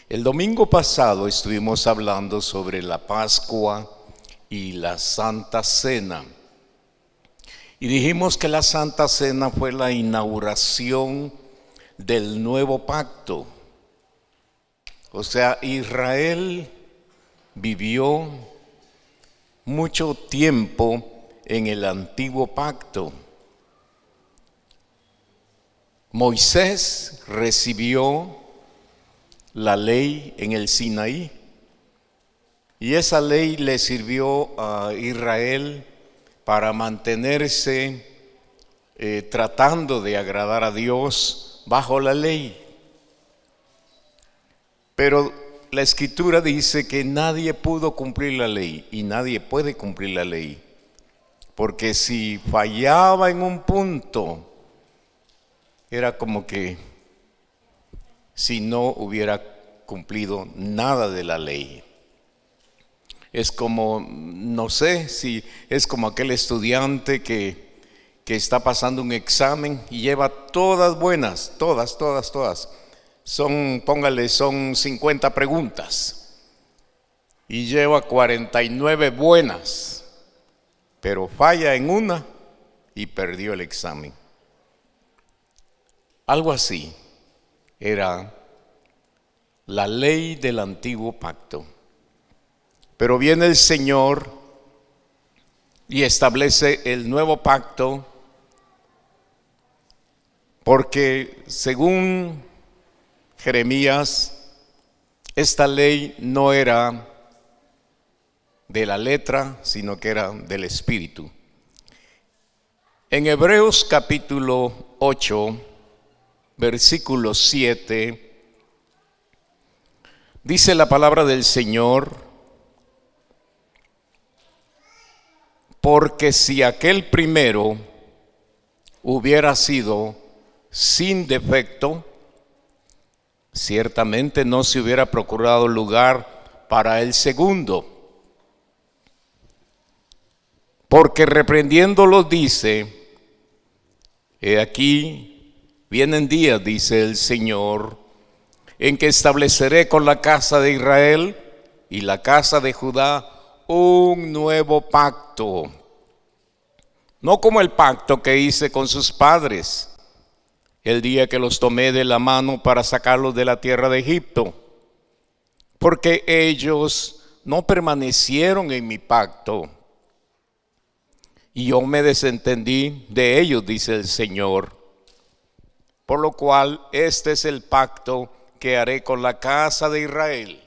El domingo pasado estuvimos hablando sobre la Pascua y la Santa Cena. Y dijimos que la Santa Cena fue la inauguración del nuevo pacto. O sea, Israel vivió mucho tiempo en el antiguo pacto. Moisés recibió la ley en el Sinaí, y esa ley le sirvió a Israel para mantenerse tratando de agradar a Dios bajo la ley. Pero la Escritura dice que nadie pudo cumplir la ley y nadie puede cumplir la ley, porque si fallaba en un punto, era como que si no hubiera cumplido nada de la ley. Es como, no sé, si es como aquel estudiante que está pasando un examen y lleva todas buenas, todas. Son 50 preguntas y lleva 49 buenas, pero falla en una y perdió el examen. Algo así era la ley del antiguo pacto. Pero viene el Señor y establece el nuevo pacto, porque según Jeremías, esta ley no era de la letra, sino que era del Espíritu. En Hebreos capítulo 8, versículo 7, dice la palabra del Señor: porque si aquel primero hubiera sido sin defecto, ciertamente no se hubiera procurado lugar para el segundo. Porque reprendiéndolo dice: he aquí, vienen días, dice el Señor, en que estableceré con la casa de Israel y la casa de Judá un nuevo pacto, no como el pacto que hice con sus padres el día que los tomé de la mano para sacarlos de la tierra de Egipto, porque ellos no permanecieron en mi pacto, y yo me desentendí de ellos, dice el Señor. Por lo cual este es el pacto que haré con la casa de Israel.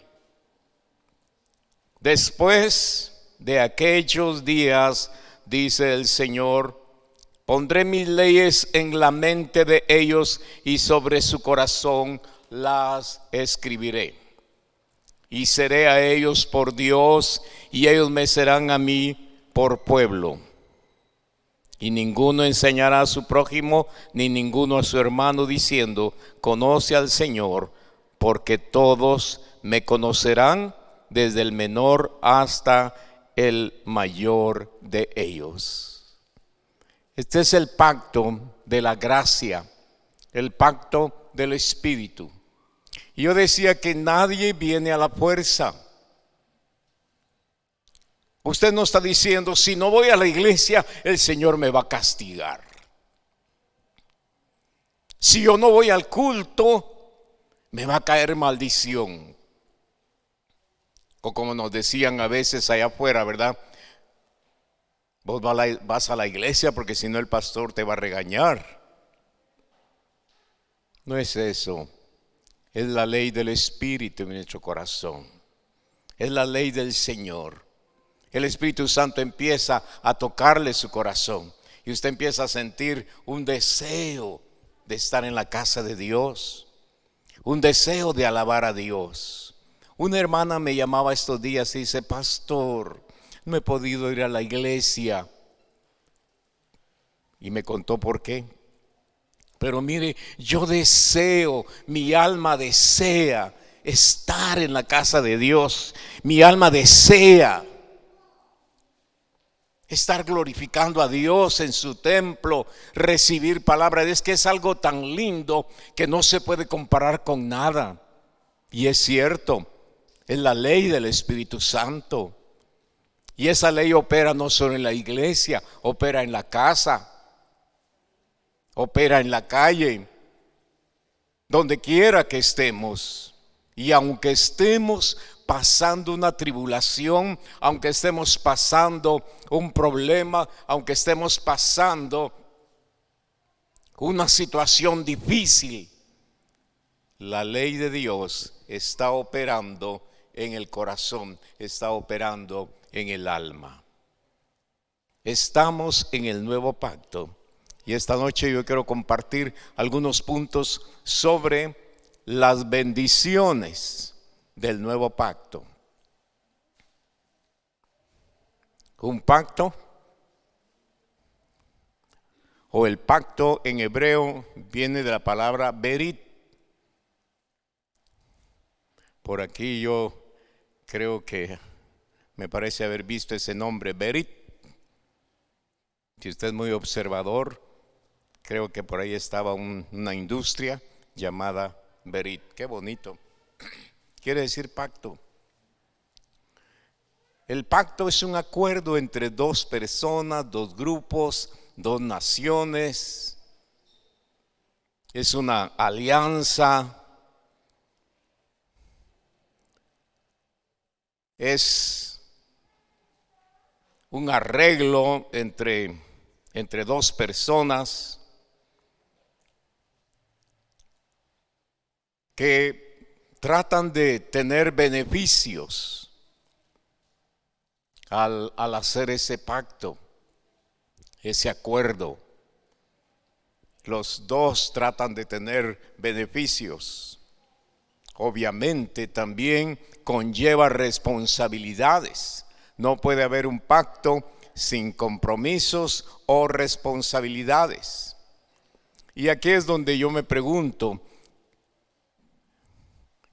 Después de aquellos días, dice el Señor, pondré mis leyes en la mente de ellos y sobre su corazón las escribiré. Y seré a ellos por Dios y ellos me serán a mí por pueblo. Y ninguno enseñará a su prójimo ni ninguno a su hermano diciendo: conoce al Señor, porque todos me conocerán, desde el menor hasta el mayor de ellos. Este es el pacto de la gracia, el pacto del Espíritu. Y yo decía que nadie viene a la fuerza. Usted no está diciendo: si no voy a la iglesia, el Señor me va a castigar. Si yo no voy al culto, me va a caer maldición. O como nos decían a veces allá afuera, ¿verdad? Vos vas a la iglesia porque si no el pastor te va a regañar. No es eso. Es la ley del Espíritu en nuestro corazón. Es la ley del Señor. El Espíritu Santo empieza a tocarle su corazón y usted empieza a sentir un deseo de estar en la casa de Dios, un deseo de alabar a Dios. Una hermana me llamaba estos días y dice: pastor, no he podido ir a la iglesia. Y me contó por qué. Pero mire, yo deseo, mi alma desea estar en la casa de Dios. Mi alma desea estar glorificando a Dios en su templo, recibir palabra. Es que es algo tan lindo que no se puede comparar con nada. Y es cierto, es la ley del Espíritu Santo. Y esa ley opera no solo en la iglesia, opera en la casa, opera en la calle, donde quiera que estemos. Y aunque estemos pasando una tribulación, aunque estemos pasando un problema, aunque estemos pasando una situación difícil, la ley de Dios está operando en el corazón, está operando en el alma. Estamos en el nuevo pacto y esta noche yo quiero compartir algunos puntos sobre las bendiciones del nuevo pacto. Un pacto, o el pacto en hebreo, viene de la palabra berit. Por aquí yo creo que me parece haber visto ese nombre, berit. Si usted es muy observador, creo que por ahí estaba una industria llamada berit. Qué bonito. Quiere decir pacto. El pacto es un acuerdo entre dos personas, dos grupos, dos naciones. Es una alianza. Es un arreglo entre dos personas que tratan de tener beneficios al hacer ese pacto, ese acuerdo. Los dos tratan de tener beneficios. Obviamente también conlleva responsabilidades. No puede haber un pacto sin compromisos o responsabilidades. Y aquí es donde yo me pregunto,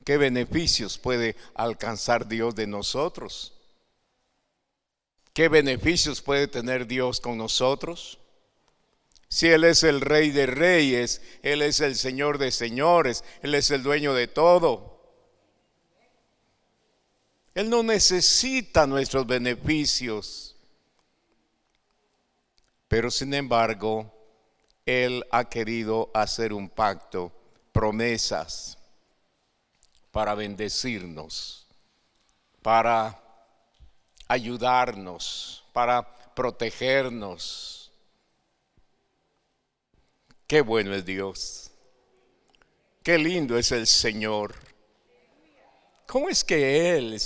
¿qué beneficios puede alcanzar Dios de nosotros? ¿Qué beneficios puede tener Dios con nosotros? Si Él es el Rey de Reyes, Él es el Señor de Señores, Él es el dueño de todo. Él no necesita nuestros beneficios, pero sin embargo, Él ha querido hacer un pacto, promesas para bendecirnos, para ayudarnos, para protegernos. Qué bueno es Dios. Qué lindo es el Señor. ¿Cómo es que Él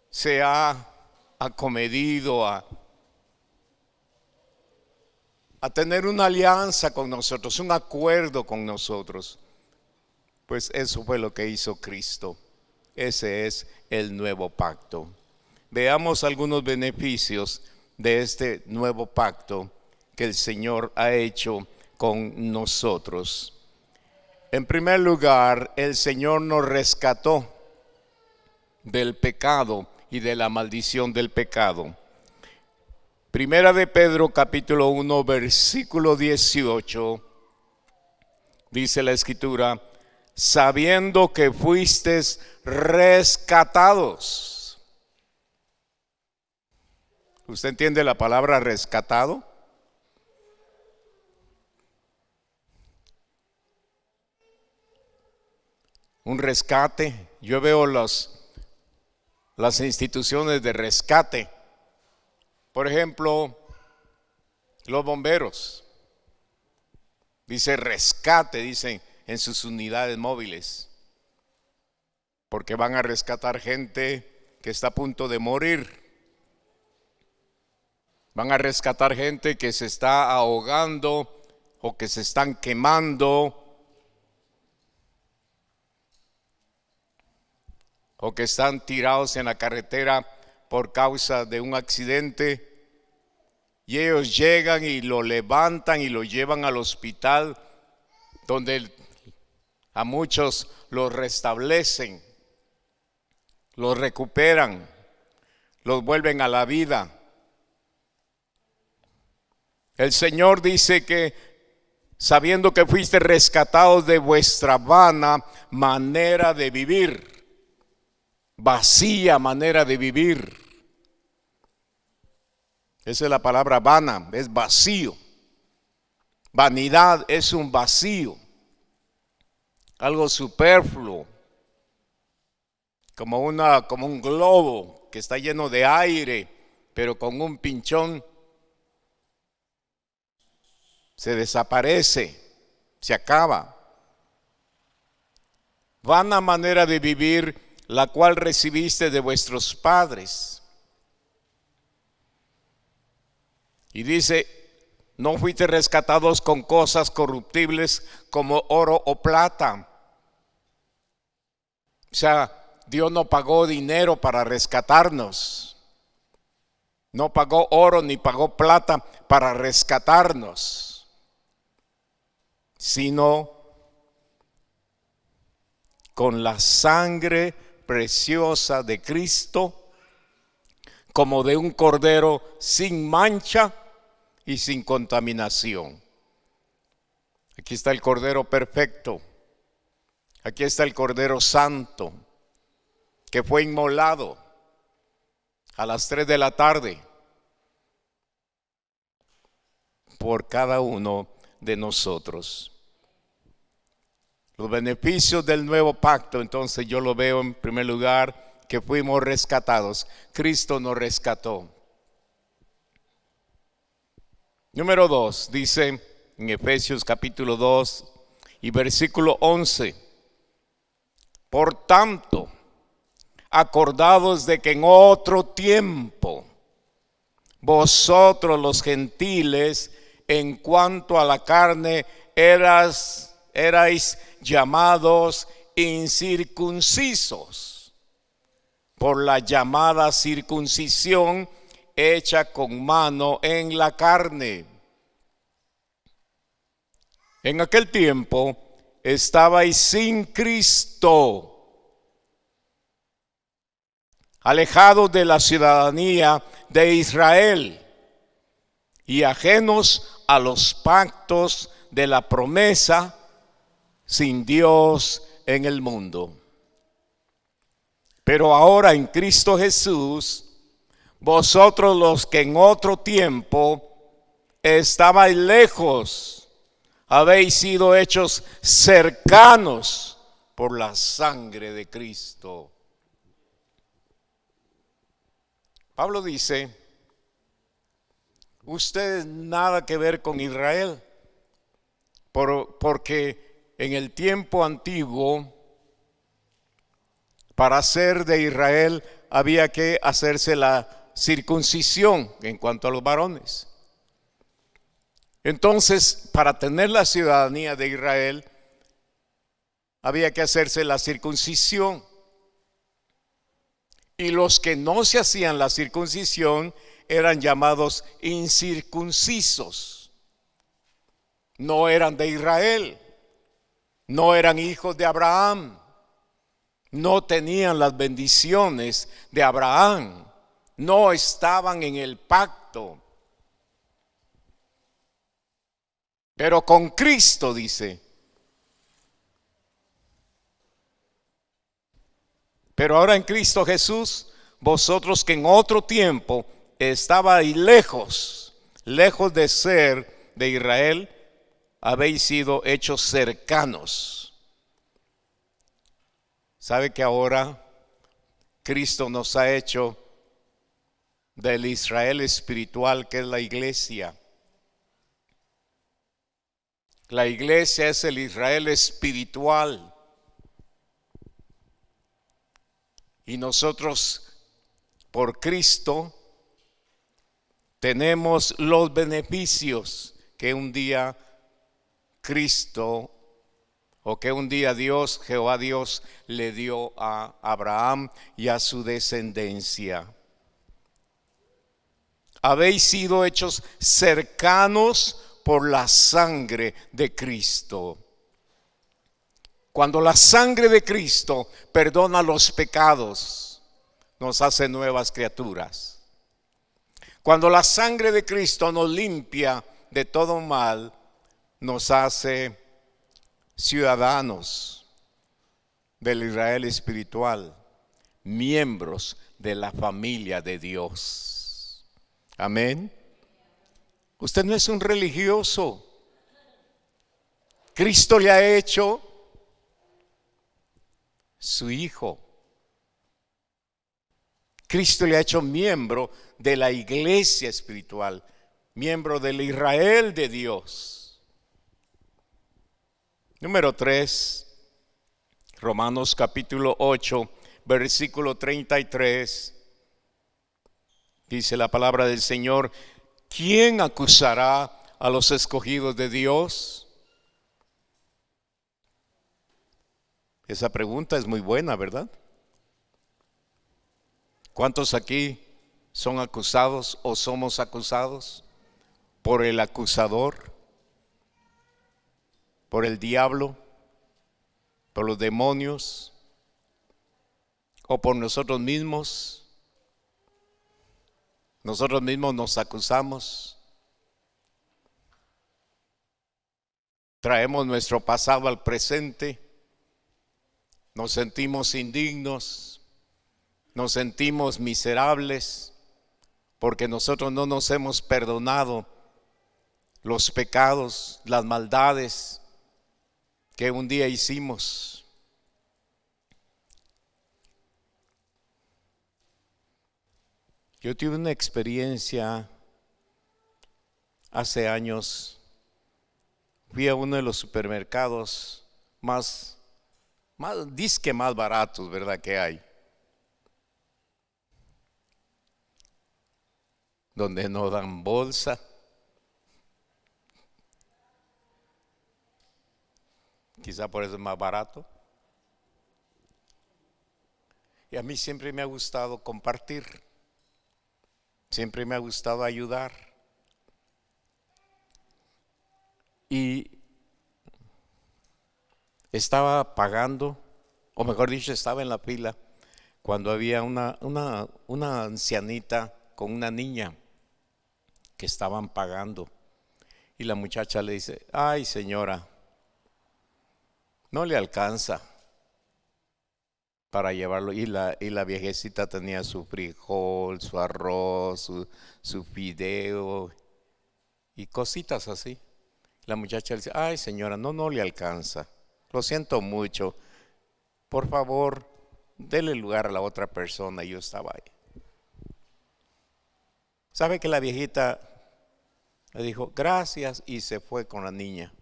se ha acomedido a tener una alianza con nosotros, un acuerdo con nosotros? Pues eso fue lo que hizo Cristo. Ese es el nuevo pacto. Veamos algunos beneficios de este nuevo pacto que el Señor ha hecho con nosotros. En primer lugar, el Señor nos rescató del pecado y de la maldición del pecado. Primera de Pedro capítulo 1 versículo 18 dice la Escritura: sabiendo que fuisteis rescatados. ¿Usted entiende la palabra rescatado? Un rescate. Yo veo las instituciones de rescate. Por ejemplo, los bomberos. Dice rescate, dicen en sus unidades móviles. Porque van a rescatar gente que está a punto de morir. Van a rescatar gente que se está ahogando o que se están quemando, o que están tirados en la carretera por causa de un accidente, y ellos llegan y lo levantan y lo llevan al hospital, donde a muchos los restablecen, los recuperan, los vuelven a la vida. El Señor dice que sabiendo que fuiste rescatados de vuestra vana manera de vivir, vacía manera de vivir. Esa es la palabra vana, es vacío. Vanidad es un vacío, algo superfluo, como un globo que está lleno de aire, pero con un pinchón se desaparece, se acaba. Vana manera de vivir, la cual recibiste de vuestros padres. Y dice, no fuiste rescatados con cosas corruptibles como oro o plata. O sea, Dios no pagó dinero para rescatarnos. No pagó oro ni pagó plata para rescatarnos, sino con la sangre preciosa de Cristo, como de un cordero sin mancha y sin contaminación. Aquí está el cordero perfecto. Aquí está el cordero santo, que fue inmolado a las 3 de la tarde por cada uno de nosotros. Los beneficios del nuevo pacto, entonces yo lo veo en primer lugar, que fuimos rescatados. Cristo nos rescató. Número 2, dice en Efesios capítulo 2 y versículo 11. Por tanto, acordados de que en otro tiempo, vosotros los gentiles, en cuanto a la carne, erais llamados incircuncisos por la llamada circuncisión hecha con mano en la carne. En aquel tiempo estabais sin Cristo, alejados de la ciudadanía de Israel y ajenos a los pactos de la promesa, sin Dios en el mundo. Pero ahora en Cristo Jesús, vosotros los que en otro tiempo estabais lejos, habéis sido hechos cercanos por la sangre de Cristo. Pablo dice, ustedes nada que ver con Israel, porque en el tiempo antiguo, para ser de Israel había que hacerse la circuncisión en cuanto a los varones. Entonces, para tener la ciudadanía de Israel, había que hacerse la circuncisión. Y los que no se hacían la circuncisión eran llamados incircuncisos. No eran de Israel, no eran hijos de Abraham, no tenían las bendiciones de Abraham, no estaban en el pacto. Pero con Cristo, dice, pero ahora en Cristo Jesús, vosotros que en otro tiempo estabais lejos de ser de Israel, habéis sido hechos cercanos. ¿Sabe que ahora Cristo nos ha hecho del Israel espiritual, que es la iglesia? La iglesia es el Israel espiritual. Y nosotros, por Cristo, tenemos los beneficios que un día Cristo, o que un día Dios, Jehová Dios, le dio a Abraham y a su descendencia. Habéis sido hechos cercanos por la sangre de Cristo. Cuando la sangre de Cristo perdona los pecados, nos hace nuevas criaturas. Cuando la sangre de Cristo nos limpia de todo mal, nos hace ciudadanos del Israel espiritual, miembros de la familia de Dios. Amén. Usted no es un religioso. Cristo le ha hecho su hijo. Cristo le ha hecho miembro de la iglesia espiritual, miembro del Israel de Dios. Número 3, Romanos capítulo 8, versículo 33. Dice la palabra del Señor: ¿quién acusará a los escogidos de Dios? Esa pregunta es muy buena, ¿verdad? ¿Cuántos aquí son acusados o somos acusados por el acusador, por el diablo, por los demonios o por nosotros mismos? Nosotros mismos nos acusamos. Traemos nuestro pasado al presente. Nos sentimos indignos. Nos sentimos miserables porque nosotros no nos hemos perdonado los pecados, las maldades que un día hicimos. Yo tuve una experiencia hace años. Fui a uno de los supermercados más baratos, ¿verdad? Que hay. Donde no dan bolsa. Quizá por eso es más barato. Y a mí siempre me ha gustado compartir. Siempre me ha gustado ayudar. Y estaba pagando, o mejor dicho, estaba en la fila, cuando había una ancianita con una niña que estaban pagando. Y la muchacha le dice: ay, señora, no le alcanza para llevarlo. Y la viejecita tenía su frijol, su arroz, su fideo y cositas así. La muchacha le dice: ay, señora, no le alcanza. Lo siento mucho. Por favor, dele lugar a la otra persona. Y yo estaba ahí. ¿Sabe que la viejita le dijo gracias y se fue con la niña?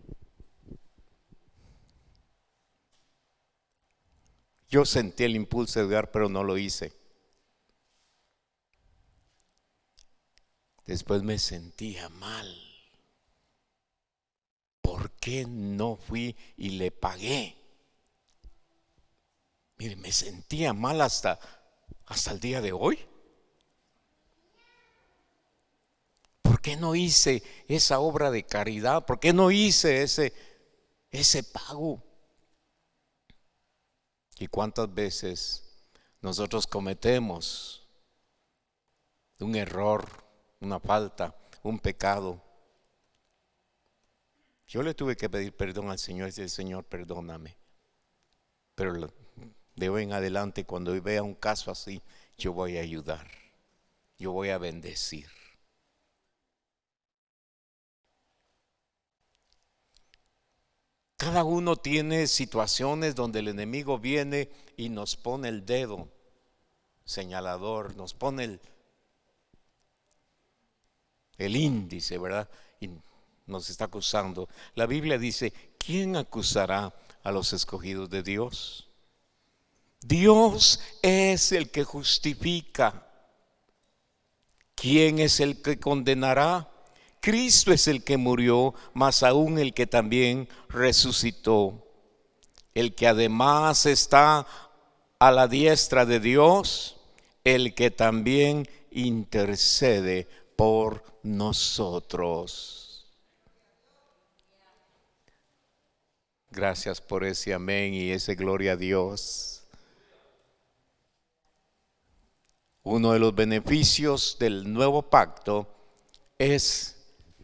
Yo sentí el impulso de dar, pero no lo hice. Después me sentía mal. ¿Por qué no fui y le pagué? Mire, me sentía mal hasta el día de hoy. ¿Por qué no hice esa obra de caridad? ¿Por qué no hice ese pago? ¿Y cuántas veces nosotros cometemos un error, una falta, un pecado? Yo le tuve que pedir perdón al Señor y decir: Señor, perdóname. Pero de hoy en adelante, cuando vea un caso así, yo voy a ayudar, yo voy a bendecir. Cada uno tiene situaciones donde el enemigo viene y nos pone el dedo señalador, nos pone el índice, ¿verdad? Y nos está acusando. La Biblia dice: ¿quién acusará a los escogidos de Dios? Dios es el que justifica. ¿Quién es el que condenará? Cristo es el que murió, más aún el que también resucitó, el que además está a la diestra de Dios, el que también intercede por nosotros. Gracias por ese amén y ese gloria a Dios. Uno de los beneficios del nuevo pacto es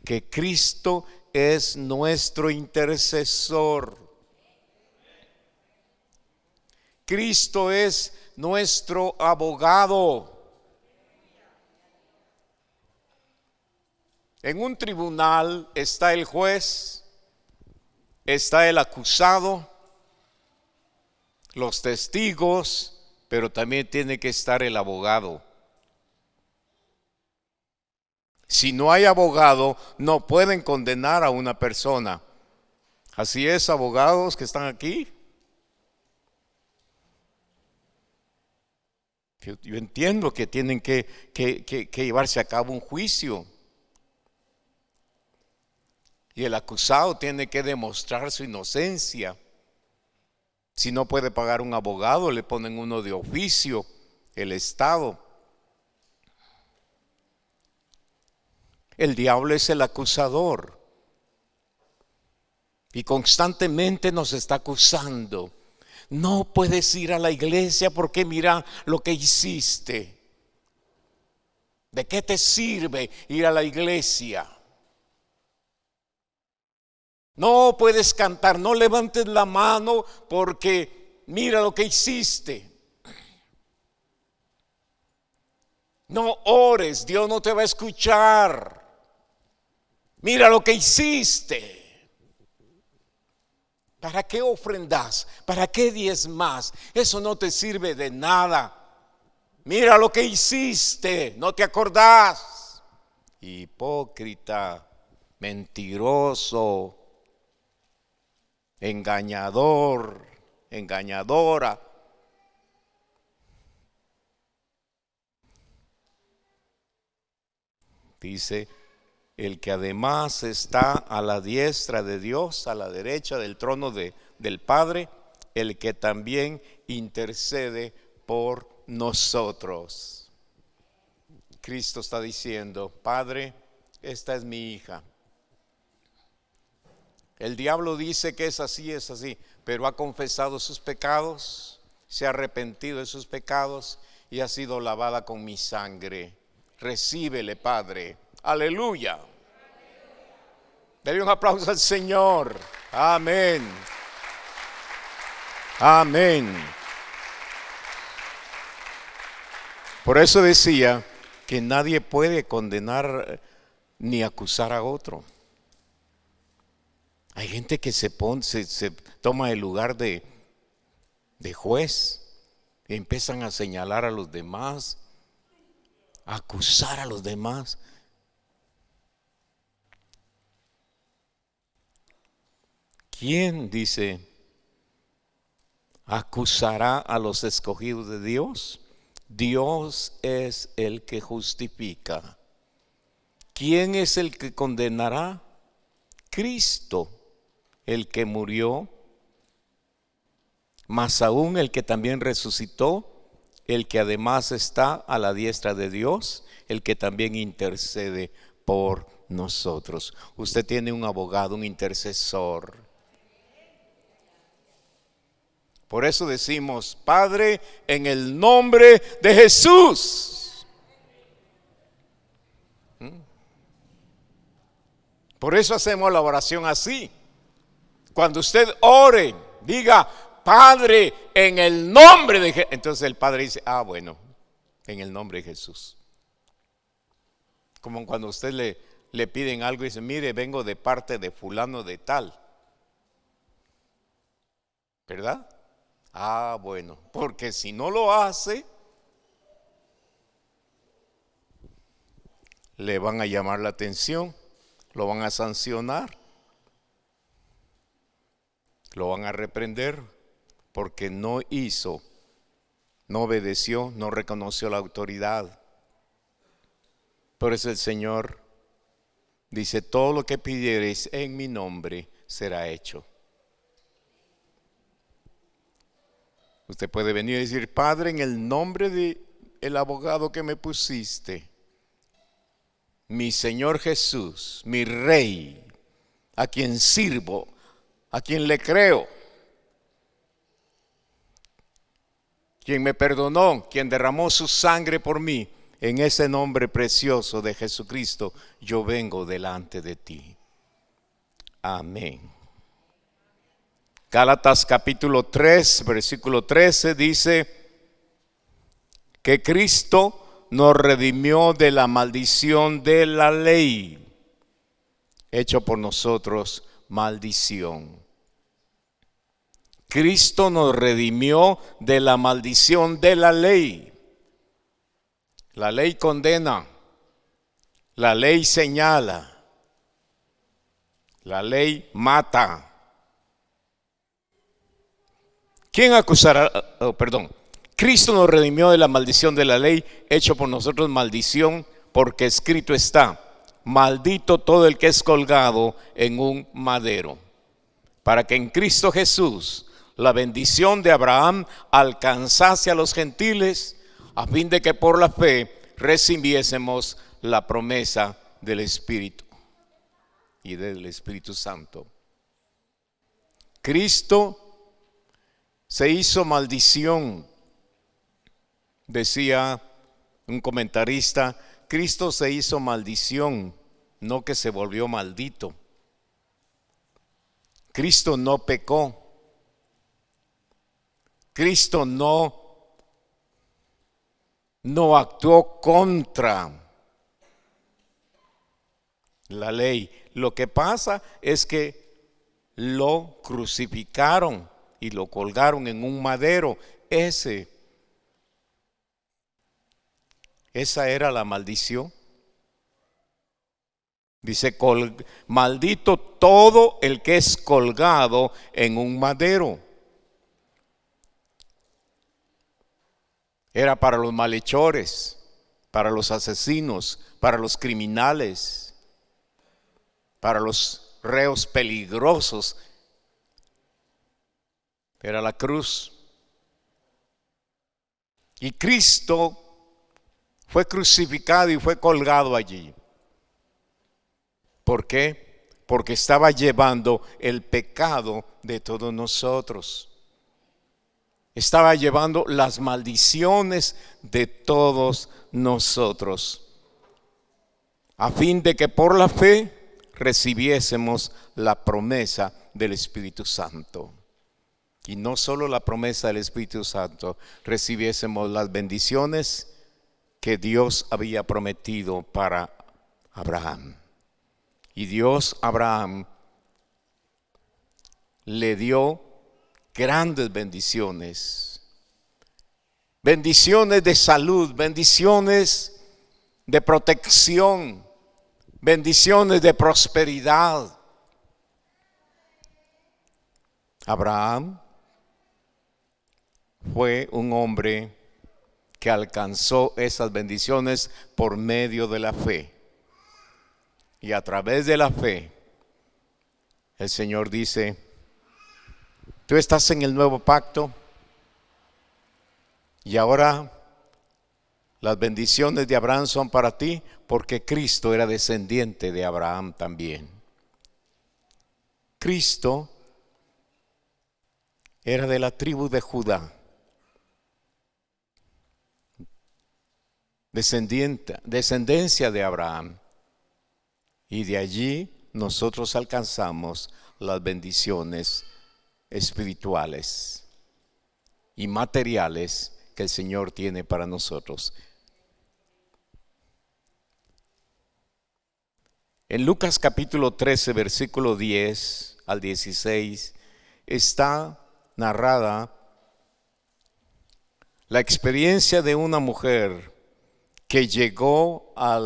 que Cristo es nuestro intercesor. Cristo es nuestro abogado. En un tribunal está el juez, está el acusado, los testigos, pero también tiene que estar el abogado. Si no hay abogado, no pueden condenar a una persona. Así es, abogados que están aquí. Yo entiendo que tienen que llevarse a cabo un juicio. Y el acusado tiene que demostrar su inocencia. Si no puede pagar un abogado, le ponen uno de oficio, el Estado. El diablo es el acusador y constantemente nos está acusando. No puedes ir a la iglesia porque mira lo que hiciste. ¿De qué te sirve ir a la iglesia? No puedes cantar, no levantes la mano porque mira lo que hiciste. No ores, Dios no te va a escuchar. Mira lo que hiciste. ¿Para qué ofrendas? ¿Para qué diezmas? Eso no te sirve de nada. Mira lo que hiciste, ¿no te acordás? Hipócrita, mentiroso, engañador, engañadora. Dice, el que además está a la diestra de Dios, a la derecha del trono del Padre, el que también intercede por nosotros. Cristo está diciendo, Padre, esta es mi hija. El diablo dice que es así, pero ha confesado sus pecados, se ha arrepentido de sus pecados y ha sido lavada con mi sangre. Recíbele, Padre. Aleluya. Dale un aplauso al Señor. Amén. Amén. Por eso decía que nadie puede condenar ni acusar a otro. Hay gente que se toma el lugar de juez y empiezan a señalar a los demás, a acusar a los demás. ¿Quién, dice, acusará a los escogidos de Dios? Dios es el que justifica. ¿Quién es el que condenará? Cristo, el que murió, más aún el que también resucitó, el que además está a la diestra de Dios, el que también intercede por nosotros. Usted tiene un abogado, un intercesor. Por eso decimos, Padre, en el nombre de Jesús. Por eso hacemos la oración así. Cuando usted ore, diga, Padre, en el nombre de Jesús. Entonces el Padre dice, bueno, en el nombre de Jesús. Como cuando usted le piden algo y dice, mire, vengo de parte de fulano de tal. ¿Verdad? Bueno, porque si no lo hace, le van a llamar la atención, lo van a sancionar, lo van a reprender, porque no hizo, no obedeció, no reconoció la autoridad. Por eso el Señor dice, todo lo que pidiereis en mi nombre será hecho. Usted puede venir y decir, Padre, en el nombre del abogado que me pusiste, mi Señor Jesús, mi Rey, a quien sirvo, a quien le creo, quien me perdonó, quien derramó su sangre por mí, en ese nombre precioso de Jesucristo, yo vengo delante de ti. Amén. Gálatas capítulo 3, versículo 13 dice que Cristo nos redimió de la maldición de la ley, hecho por nosotros maldición. Cristo nos redimió de la maldición de la ley. La ley condena, la ley señala, la ley mata. ¿Quién acusará? Cristo nos redimió de la maldición de la ley, hecho por nosotros maldición, porque escrito está: maldito todo el que es colgado en un madero. Para que en Cristo Jesús la bendición de Abraham alcanzase a los gentiles, a fin de que por la fe recibiésemos la promesa del Espíritu y del Espíritu Santo. Cristo se hizo maldición, decía un comentarista. Cristo se hizo maldición, no que se volvió maldito. Cristo no pecó. Cristo no actuó contra la ley. Lo que pasa es que lo crucificaron y lo colgaron en un madero. Esa era la maldición. Dice: maldito todo el que es colgado en un madero. Era para los malhechores, para los asesinos, para los criminales, para los reos peligrosos. Era la cruz. Y Cristo fue crucificado y fue colgado allí. ¿Por qué? Porque estaba llevando el pecado de todos nosotros. Estaba llevando las maldiciones de todos nosotros, a fin de que por la fe recibiésemos la promesa del Espíritu Santo. Y no solo la promesa del Espíritu Santo, recibiésemos las bendiciones que Dios había prometido para Abraham. Y Dios a Abraham le dio grandes bendiciones. Bendiciones de salud, bendiciones de protección, bendiciones de prosperidad. Abraham fue un hombre que alcanzó esas bendiciones por medio de la fe. Y a través de la fe, el Señor dice: tú estás en el nuevo pacto y ahora las bendiciones de Abraham son para ti, porque Cristo era descendiente de Abraham también. Cristo era de la tribu de Judá, descendencia de Abraham, y de allí nosotros alcanzamos las bendiciones espirituales y materiales que el Señor tiene para nosotros. En Lucas capítulo 13, versículo 10 al 16, está narrada la experiencia de una mujer que llegó a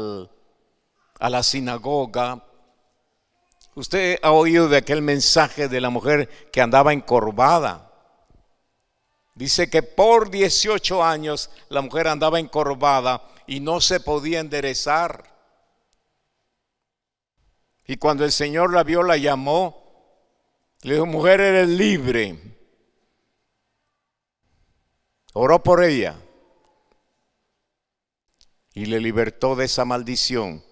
la sinagoga. Usted ha oído de aquel mensaje de la mujer que andaba encorvada. Dice que por 18 años la mujer andaba encorvada y no se podía enderezar. Y cuando el Señor la vio, la llamó, le dijo: mujer, eres libre. Oró por ella y le libertó de esa maldición,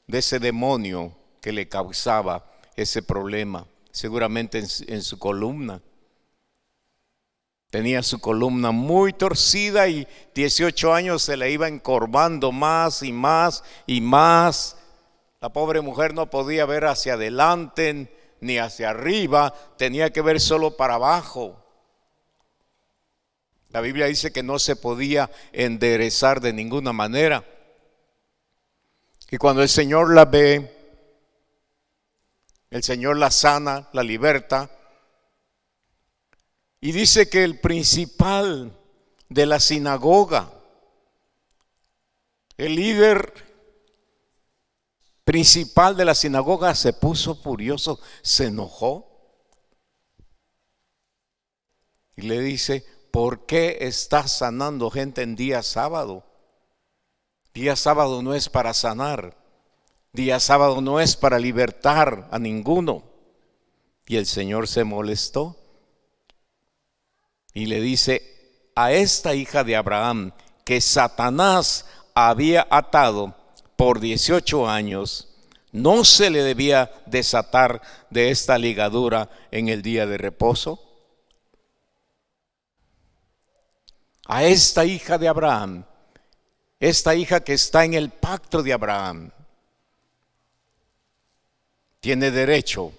de ese demonio que le causaba ese problema, seguramente en su columna. Tenía su columna muy torcida y 18 años se le iba encorvando más y más y más. La pobre mujer no podía ver hacia adelante ni hacia arriba, tenía que ver solo para abajo. La Biblia dice que no se podía enderezar de ninguna manera. Y cuando el Señor la ve, el Señor la sana, la liberta. Y dice que el principal de la sinagoga, el líder principal de la sinagoga, se puso furioso, se enojó. Y le dice: ¿por qué estás sanando gente en día sábado? Día sábado no es para sanar. Día sábado no es para libertar a ninguno. Y el Señor se molestó y le dice: a esta hija de Abraham que Satanás había atado por 18 años, ¿no se le debía desatar de esta ligadura en el día de reposo? A esta hija de Abraham, esta hija que está en el pacto de Abraham, tiene derecho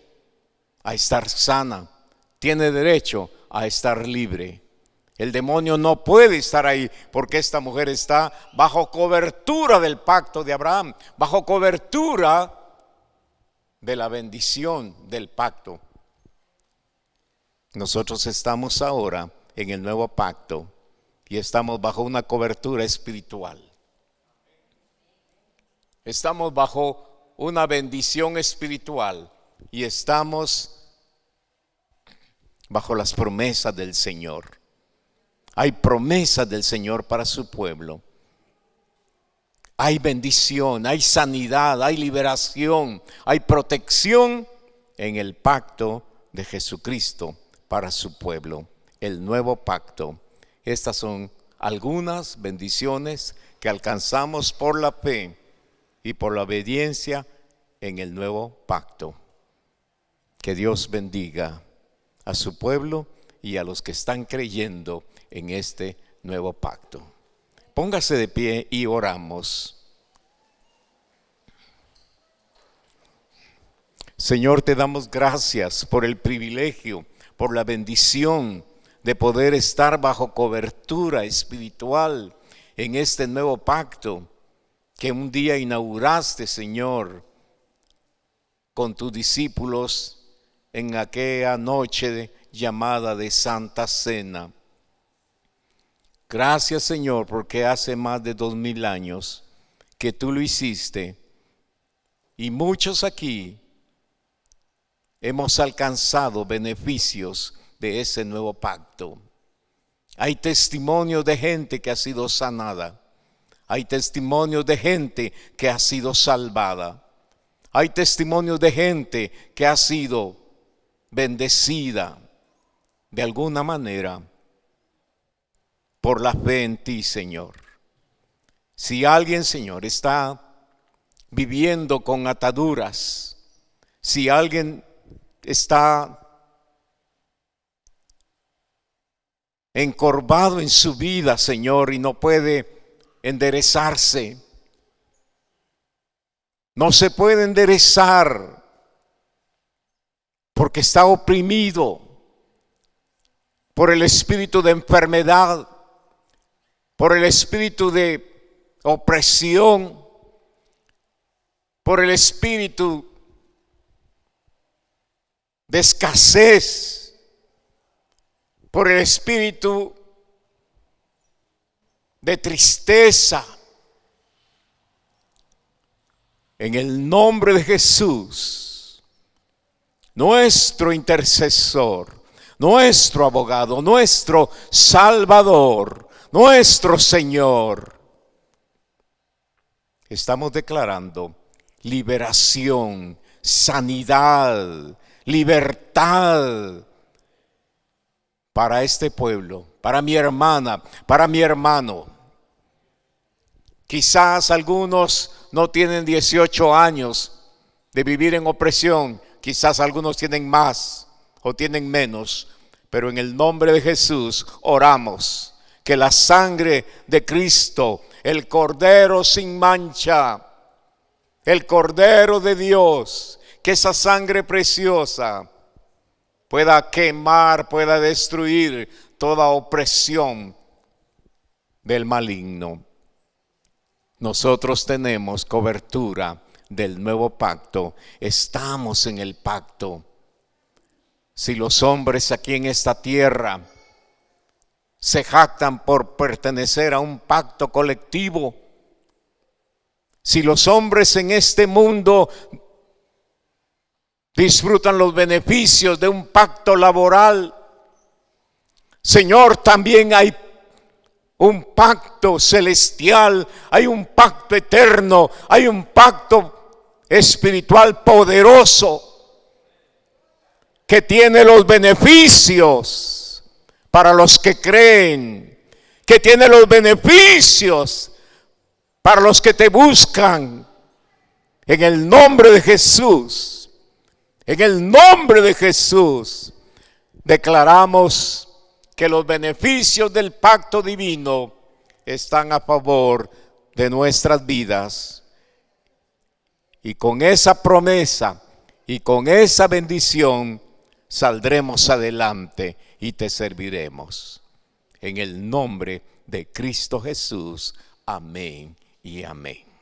a estar sana, tiene derecho a estar libre. El demonio no puede estar ahí porque esta mujer está bajo cobertura del pacto de Abraham, bajo cobertura de la bendición del pacto. Nosotros estamos ahora en el nuevo pacto y estamos bajo una cobertura espiritual. Estamos bajo una bendición espiritual y estamos bajo las promesas del Señor. Hay promesas del Señor para su pueblo. Hay bendición, hay sanidad, hay liberación, hay protección en el pacto de Jesucristo para su pueblo, el nuevo pacto. Estas son algunas bendiciones que alcanzamos por la fe y por la obediencia en el nuevo pacto. Que Dios bendiga a su pueblo y a los que están creyendo en este nuevo pacto. Póngase de pie y oramos. Señor, te damos gracias por el privilegio, por la bendición de poder estar bajo cobertura espiritual en este nuevo pacto que un día inauguraste, Señor, con tus discípulos en aquella noche llamada de Santa Cena. Gracias, Señor, porque hace más de 2000 años que tú lo hiciste y muchos aquí hemos alcanzado beneficios de ese nuevo pacto. Hay testimonios de gente que ha sido sanada. Hay testimonios de gente que ha sido salvada. Hay testimonios de gente que ha sido bendecida de alguna manera por la fe en ti, Señor. Si alguien, Señor, está viviendo con ataduras, si alguien está encorvado en su vida, Señor, y no puede enderezarse, no se puede enderezar porque está oprimido por el espíritu de enfermedad, por el espíritu de opresión, por el espíritu de escasez, por el espíritu de tristeza. En el nombre de Jesús, nuestro intercesor, nuestro abogado, nuestro Salvador, nuestro Señor, estamos declarando liberación, sanidad, libertad para este pueblo, para mi hermana, para mi hermano. Quizás algunos no tienen 18 años de vivir en opresión, quizás algunos tienen más o tienen menos, pero en el nombre de Jesús oramos que la sangre de Cristo, el Cordero sin mancha, el Cordero de Dios, que esa sangre preciosa pueda quemar, pueda destruir toda opresión del maligno. Nosotros tenemos cobertura del nuevo pacto, estamos en el pacto. Si los hombres aquí en esta tierra se jactan por pertenecer a un pacto colectivo, si los hombres en este mundo disfrutan los beneficios de un pacto laboral, Señor, también hay un pacto celestial, hay un pacto eterno, hay un pacto espiritual poderoso que tiene los beneficios para los que creen, que tiene los beneficios para los que te buscan. En el nombre de Jesús, en el nombre de Jesús, declaramos que los beneficios del pacto divino están a favor de nuestras vidas. Y con esa promesa y con esa bendición saldremos adelante y te serviremos. En el nombre de Cristo Jesús. Amén y amén.